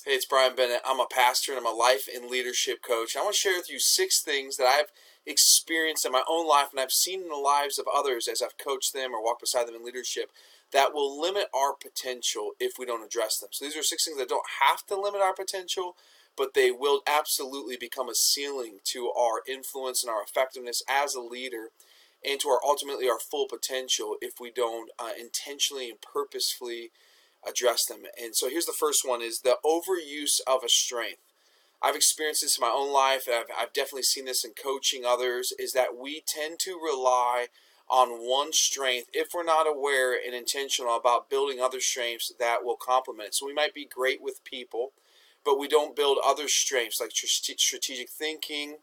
Hey, it's Brian Bennett. I'm a pastor and I'm a life and leadership coach. I want to share with you 6 things that I've experienced in my own life and I've seen in the lives of others as I've coached them or walked beside them in leadership that will limit our potential if we don't address them. So these are 6 things that don't have to limit our potential, but they will absolutely become a ceiling to our influence and our effectiveness as a leader and to our ultimately our full potential if we don't intentionally and purposefully address them. And so here's the first one: is the overuse of a strength. I've experienced this in my own life, and I've definitely seen this in coaching others, is that we tend to rely on one strength if we're not aware and intentional about building other strengths that will complement it. So we might be great with people, but we don't build other strengths like strategic thinking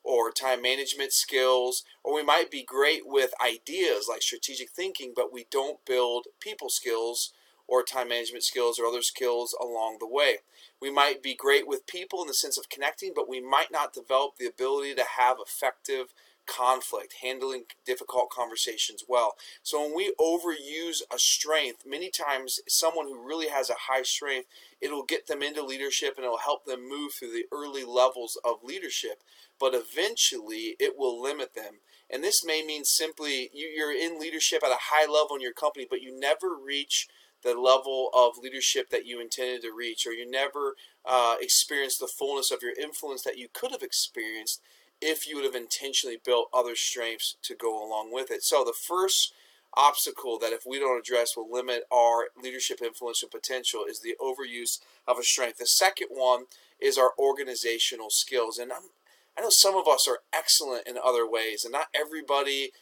or time management skills, or we might be great with ideas like strategic thinking, but we don't build people skills or time management skills or other skills along the way. We might be great with people in the sense of connecting, but we might not develop the ability to have effective conflict, handling difficult conversations well. So when we overuse a strength, many times someone who really has a high strength, it'll get them into leadership and it'll help them move through the early levels of leadership, but eventually it will limit them. And this may mean simply you're in leadership at a high level in your company, but you never reach the level of leadership that you intended to reach, or you never experienced the fullness of your influence that you could have experienced if you would have intentionally built other strengths to go along with it. So the first obstacle that if we don't address will limit our leadership influence and potential is the overuse of a strength. The second one is our organizational skills. And I know some of us are excellent in other ways, and not everybody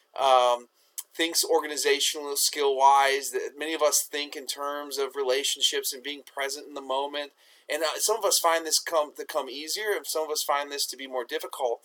thinks organizational skill wise. That many of us think in terms of relationships and being present in the moment, and some of us find this to come easier, and some of us find this to be more difficult.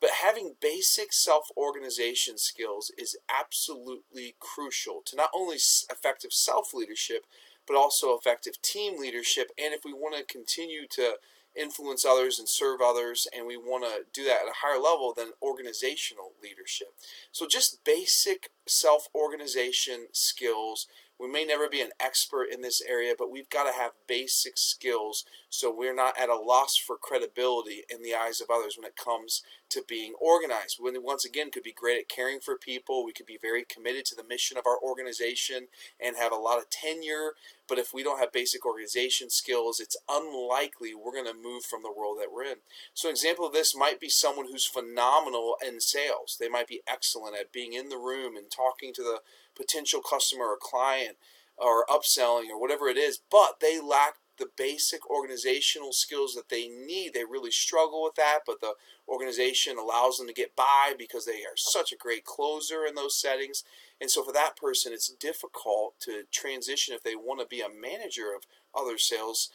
But having basic self-organization skills is absolutely crucial to not only effective self-leadership, but also effective team leadership. And if we want to continue to influence others and serve others, and we want to do that at a higher level than organizational leadership. So just basic self-organization skills. We may never be an expert in this area, but we've got to have basic skills so we're not at a loss for credibility in the eyes of others when it comes to being organized. When once again could be great at caring for people, we could be very committed to the mission of our organization and have a lot of tenure, but if we don't have basic organization skills, it's unlikely we're going to move from the role that we're in. So an example of this might be someone who's phenomenal in sales. They might be excellent at being in the room and talking to the potential customer or client or upselling or whatever it is, but they lack the basic organizational skills that they need. They really struggle with that, but the organization allows them to get by because they are such a great closer in those settings. And so for that person, it's difficult to transition if they want to be a manager of other sales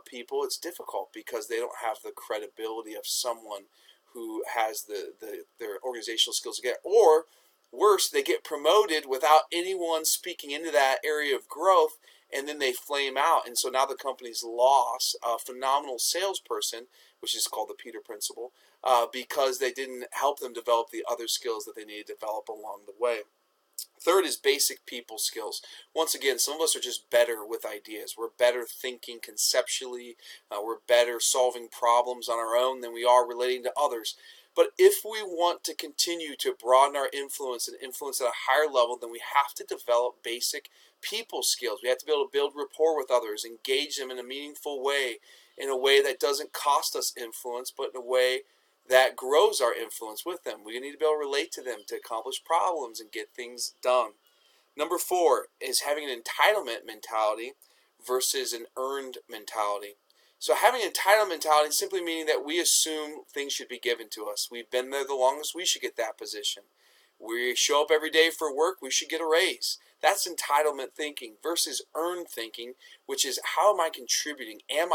people. It's difficult because they don't have the credibility of someone who has their organizational skills to get. Or worse, they get promoted without anyone speaking into that area of growth, and then they flame out. And so now the company's lost a phenomenal salesperson, which is called the Peter Principle, because they didn't help them develop the other skills that they needed to develop along the way. Third is basic people skills. Once again, some of us are just better with ideas. We're better thinking conceptually. We're better solving problems on our own than we are relating to others. But if we want to continue to broaden our influence and influence at a higher level, then we have to develop basic people skills. We have to be able to build rapport with others, engage them in a meaningful way, in a way that doesn't cost us influence, but in a way that grows our influence with them. We need to be able to relate to them to accomplish problems and get things done. Number 4 is having an entitlement mentality versus an earned mentality. So having an entitlement mentality is simply meaning that we assume things should be given to us. We've been there the longest, we should get that position. We show up every day for work, we should get a raise. That's entitlement thinking versus earned thinking, which is how am I contributing? Have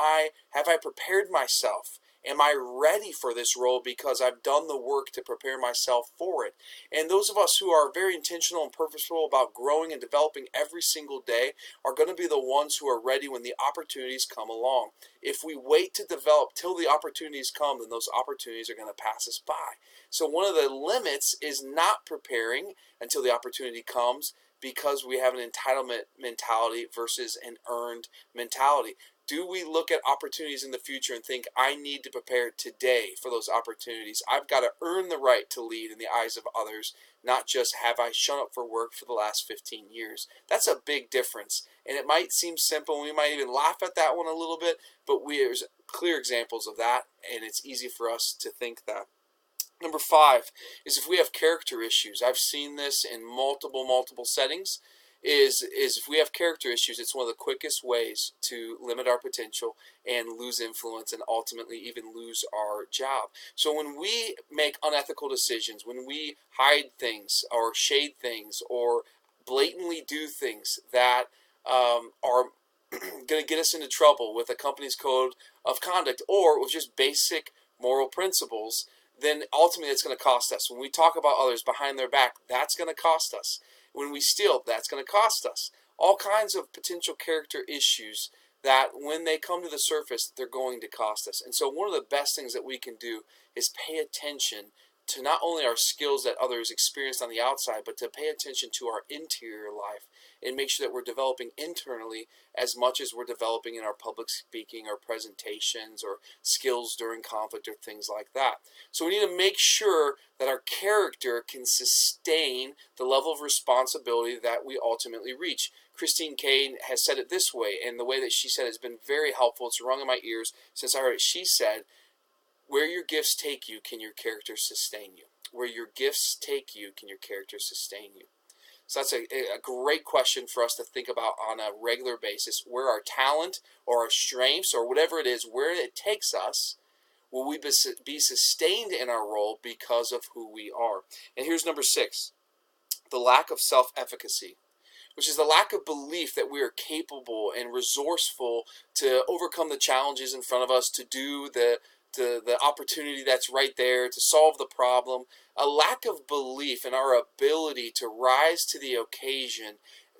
I prepared myself? Am I ready for this role because I've done the work to prepare myself for it? And those of us who are very intentional and purposeful about growing and developing every single day are going to be the ones who are ready when the opportunities come along. If we wait to develop till the opportunities come, then those opportunities are going to pass us by. So one of the limits is not preparing until the opportunity comes, because we have an entitlement mentality versus an earned mentality? Do we look at opportunities in the future and think, I need to prepare today for those opportunities? I've got to earn the right to lead in the eyes of others, not just have I shown up for work for the last 15 years. That's a big difference. And it might seem simple, and we might even laugh at that one a little bit, but there's clear examples of that, and it's easy for us to think that. Number 5 is if we have character issues. I've seen this in multiple settings. Is if we have character issues, it's one of the quickest ways to limit our potential and lose influence and ultimately even lose our job. So when we make unethical decisions, when we hide things or shade things or blatantly do things that are going to get us into trouble with a company's code of conduct or with just basic moral principles, then ultimately it's going to cost us. When we talk about others behind their back, that's going to cost us. When we steal, that's going to cost us. All kinds of potential character issues that when they come to the surface, they're going to cost us. And so one of the best things that we can do is pay attention to not only our skills that others experience on the outside, but to pay attention to our interior life and make sure that we're developing internally as much as we're developing in our public speaking or presentations or skills during conflict or things like that. So we need to make sure that our character can sustain the level of responsibility that we ultimately reach. Christine Kane has said it this way, and the way that she said it has been very helpful. It's rung in my ears since I heard it. She said, where your gifts take you, can your character sustain you? Where your gifts take you, can your character sustain you? So that's a great question for us to think about on a regular basis. Where our talent or our strengths or whatever it is, where it takes us, will we be sustained in our role because of who we are? And here's number 6, the lack of self-efficacy, which is the lack of belief that we are capable and resourceful to overcome the challenges in front of us, to do the opportunity that's right there, to solve the problem. A lack of belief in our ability to rise to the occasion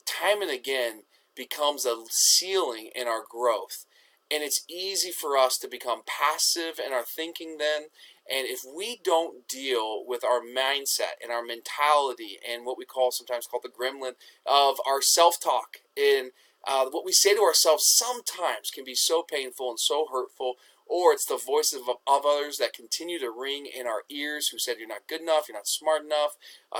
time and again becomes a ceiling in our growth. And it's easy for us to become passive in our thinking then. And if we don't deal with our mindset and our mentality and what we sometimes call the gremlin of our self-talk, and what we say to ourselves sometimes can be so painful and so hurtful, or it's the voices of others that continue to ring in our ears who said you're not good enough, you're not smart enough,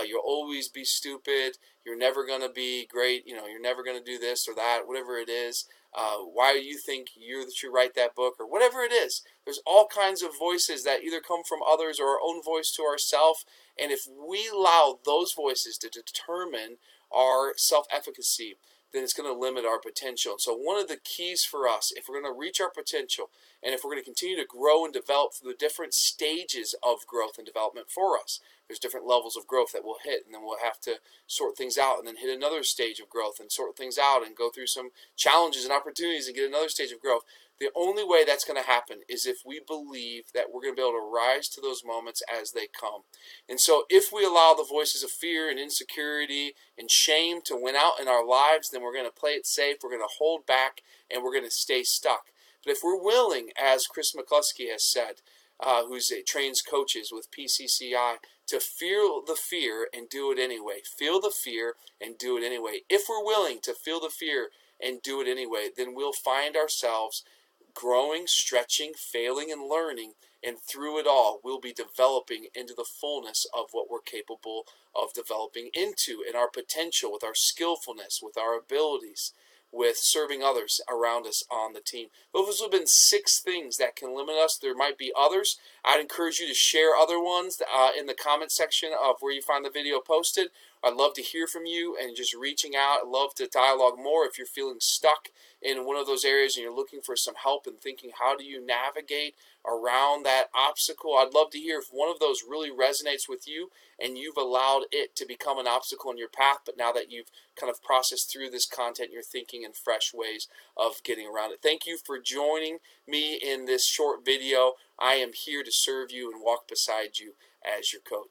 you'll always be stupid, you're never going to be great, you're never going to do this or that, whatever it is. Why do you think you should write that book, or whatever it is? There's all kinds of voices that either come from others or our own voice to ourselves. And if we allow those voices to determine our self-efficacy, then it's going to limit our potential. And so one of the keys for us, if we're going to reach our potential, and if we're going to continue to grow and develop through the different stages of growth and development for us, there's different levels of growth that we'll hit, and then we'll have to sort things out and then hit another stage of growth and sort things out and go through some challenges and opportunities and get another stage of growth. The only way that's going to happen is if we believe that we're going to be able to rise to those moments as they come. And so if we allow the voices of fear and insecurity and shame to win out in our lives, then we're going to play it safe, we're going to hold back, and we're going to stay stuck. But if we're willing, as Chris McCluskey has said, trains coaches with PCCI, to feel the fear and do it anyway. Feel the fear and do it anyway. If we're willing to feel the fear and do it anyway, then we'll find ourselves growing, stretching, failing, and learning, and through it all, we'll be developing into the fullness of what we're capable of developing into, in our potential, with our skillfulness, with our abilities, with serving others around us on the team. Those have been 6 things that can limit us. There might be others. I'd encourage you to share other ones in the comment section of where you find the video posted. I'd love to hear from you and just reaching out. I'd love to dialogue more if you're feeling stuck in one of those areas and you're looking for some help and thinking, how do you navigate around that obstacle? I'd love to hear if one of those really resonates with you and you've allowed it to become an obstacle in your path, but now that you've kind of processed through this content, you're thinking in fresh ways of getting around it. Thank you for joining me in this short video. I am here to serve you and walk beside you as your coach.